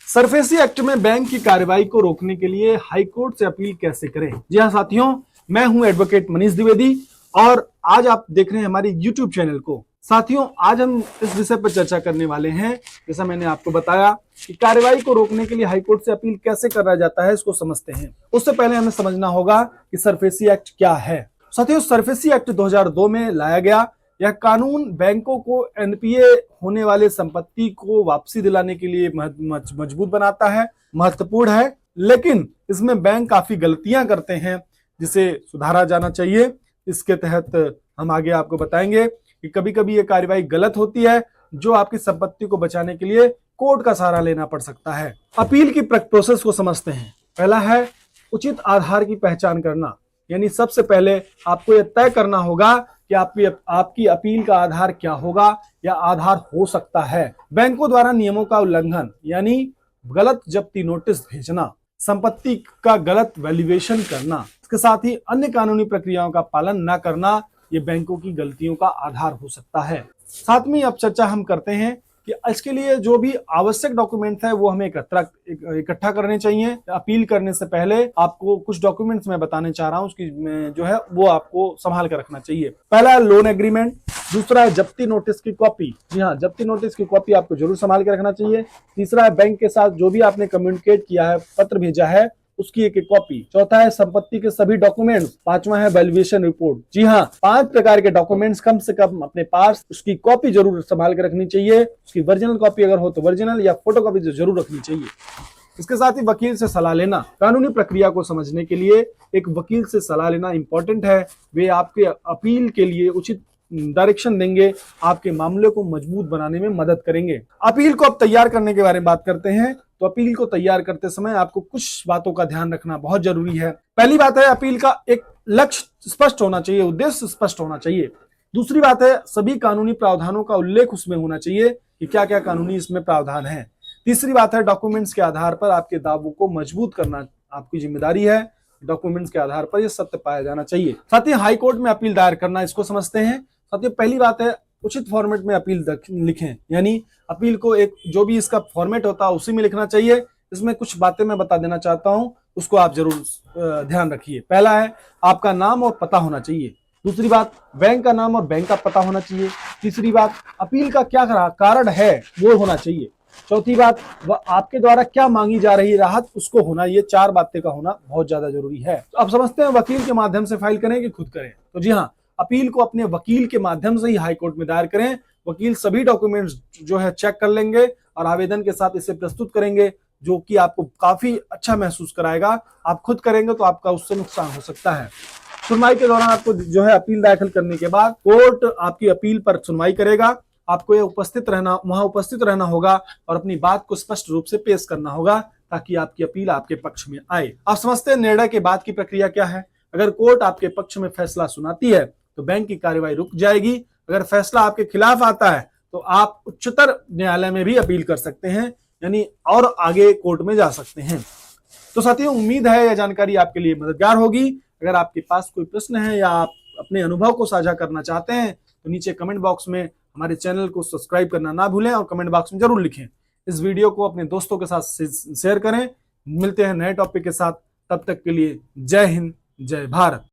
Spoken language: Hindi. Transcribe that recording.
सरफेसी एक्ट में बैंक की कार्रवाई को रोकने के लिए हाईकोर्ट से अपील कैसे करें। जी हाँ साथियों, मैं हूं एडवोकेट मनीष द्विवेदी और आज आप देख रहे हैं हमारे यूट्यूब चैनल को। साथियों, आज हम इस विषय पर चर्चा करने वाले हैं, जैसा मैंने आपको बताया कि कार्रवाई को रोकने के लिए हाईकोर्ट से अपील कैसे करा जाता है, इसको समझते हैं। उससे पहले हमें समझना होगा कि सरफेसी एक्ट क्या है। साथियों, सरफेसी एक्ट 2002 में लाया गया। यह कानून बैंकों को एनपीए होने वाले संपत्ति को वापसी दिलाने के लिए मजबूत बनाता है, महत्वपूर्ण है। लेकिन इसमें बैंक काफी गलतियां करते हैं जिसे सुधारा जाना चाहिए। इसके तहत हम आगे आपको बताएंगे कि कभी कभी ये कार्रवाई गलत होती है, जो आपकी संपत्ति को बचाने के लिए कोर्ट का सहारा लेना पड़ सकता है। अपील की प्रोसेस को समझते हैं। पहला है उचित आधार की पहचान करना, यानी सबसे पहले आपको यह तय करना होगा कि आपकी अपील का आधार क्या होगा या आधार हो सकता है। बैंकों द्वारा नियमों का उल्लंघन, यानी गलत जब्ती नोटिस भेजना, संपत्ति का गलत वैल्यूएशन करना, इसके साथ ही अन्य कानूनी प्रक्रियाओं का पालन न करना, ये बैंकों की गलतियों का आधार हो सकता है। साथ में अब चर्चा हम करते हैं कि इसके लिए जो भी आवश्यक डॉक्यूमेंट्स है वो हमें इकट्ठा करने चाहिए। अपील करने से पहले आपको कुछ डॉक्यूमेंट्स मैं बताने चाह रहा हूं, उसकी जो है वो आपको संभाल कर रखना चाहिए। पहला है लोन एग्रीमेंट, दूसरा है जब्ती नोटिस की कॉपी। जी हाँ, जब्ती नोटिस की कॉपी आपको जरूर संभाल के रखना चाहिए। तीसरा है बैंक के साथ जो भी आपने कम्युनिकेट किया है, पत्र भेजा है, उसकी एक कॉपी। चौथा है संपत्ति के सभी डॉक्यूमेंट्स। पांचवा है वैल्यूएशन रिपोर्ट। जी हाँ, 5 प्रकार के डॉक्यूमेंट्स कम से कम अपने पास, उसकी कॉपी जरूर संभाल के रखनी चाहिए। उसकी ओरिजिनल कॉपी अगर हो तो ओरिजिनल, या फोटो कॉपी जरूर रखनी चाहिए। इसके साथ ही वकील से सलाह लेना। कानूनी प्रक्रिया को समझने के लिए एक वकील से सलाह लेना इंपॉर्टेंट है। वे आपके अपील के लिए उचित डायरेक्शन देंगे, आपके मामले को मजबूत बनाने में मदद करेंगे। अपील को अब तैयार करने के बारे में बात करते हैं। तो अपील को तैयार करते समय आपको कुछ बातों का ध्यान रखना बहुत जरूरी है। पहली बात है, अपील का एक लक्ष्य स्पष्ट होना चाहिए, उद्देश्य स्पष्ट होना चाहिए। दूसरी बात है, सभी कानूनी प्रावधानों का उल्लेख उसमें होना चाहिए कि क्या क्या कानूनी इसमें प्रावधान है। तीसरी बात है, डॉक्यूमेंट्स के आधार पर आपके दावों को मजबूत करना आपकी जिम्मेदारी है। डॉक्यूमेंट्स के आधार पर यह सत्य पाया जाना चाहिए। साथ ही हाईकोर्ट में अपील दायर करना, इसको समझते हैं। साथ ही पहली बात है, उचित फॉर्मेट में अपील लिखें, यानी अपील को एक जो भी इसका फॉर्मेट होता है उसी में लिखना चाहिए। इसमें कुछ बातें मैं बता देना चाहता हूं, उसको आप जरूर ध्यान रखिए। पहला है, आपका नाम और पता होना चाहिए। दूसरी बात, बैंक का नाम और बैंक का पता होना चाहिए। तीसरी बात, अपील का क्या कारण है वो होना चाहिए। चौथी बात, वह आपके द्वारा क्या मांगी जा रही राहत, उसको होना। ये 4 बातें का होना बहुत ज्यादा जरूरी है। तो अब समझते हैं वकील के माध्यम से फाइल करें कि खुद करें। तो जी हाँ, अपील को अपने वकील के माध्यम से ही हाईकोर्ट में दायर करें। वकील सभी डॉक्यूमेंट्स जो है चेक कर लेंगे और आवेदन के साथ इसे प्रस्तुत करेंगे, जो कि आपको काफी अच्छा महसूस कराएगा। आप खुद करेंगे तो आपका उससे नुकसान हो सकता है। सुनवाई के दौरान आपको जो है अपील दाखिल करने के बाद कोर्ट आपकी अपील पर सुनवाई करेगा। आपको वहां उपस्थित रहना होगा और अपनी बात को स्पष्ट रूप से पेश करना होगा, ताकि आपकी अपील आपके पक्ष में आए। आप समझते हैं निर्णय के बाद की प्रक्रिया क्या है। अगर कोर्ट आपके पक्ष में फैसला सुनाती है तो बैंक की कार्रवाई रुक जाएगी। अगर फैसला आपके खिलाफ आता है तो आप उच्चतर न्यायालय में भी अपील कर सकते हैं, यानी और आगे कोर्ट में जा सकते हैं। तो साथियों, उम्मीद है यह जानकारी आपके लिए मददगार होगी। अगर आपके पास कोई प्रश्न है या आप अपने अनुभव को साझा करना चाहते हैं तो नीचे कमेंट बॉक्स में हमारे चैनल को सब्सक्राइब करना ना भूलें और कमेंट बॉक्स में जरूर लिखें। इस वीडियो को अपने दोस्तों के साथ शेयर करें। मिलते हैं नए टॉपिक के साथ, तब तक के लिए जय हिंद, जय भारत।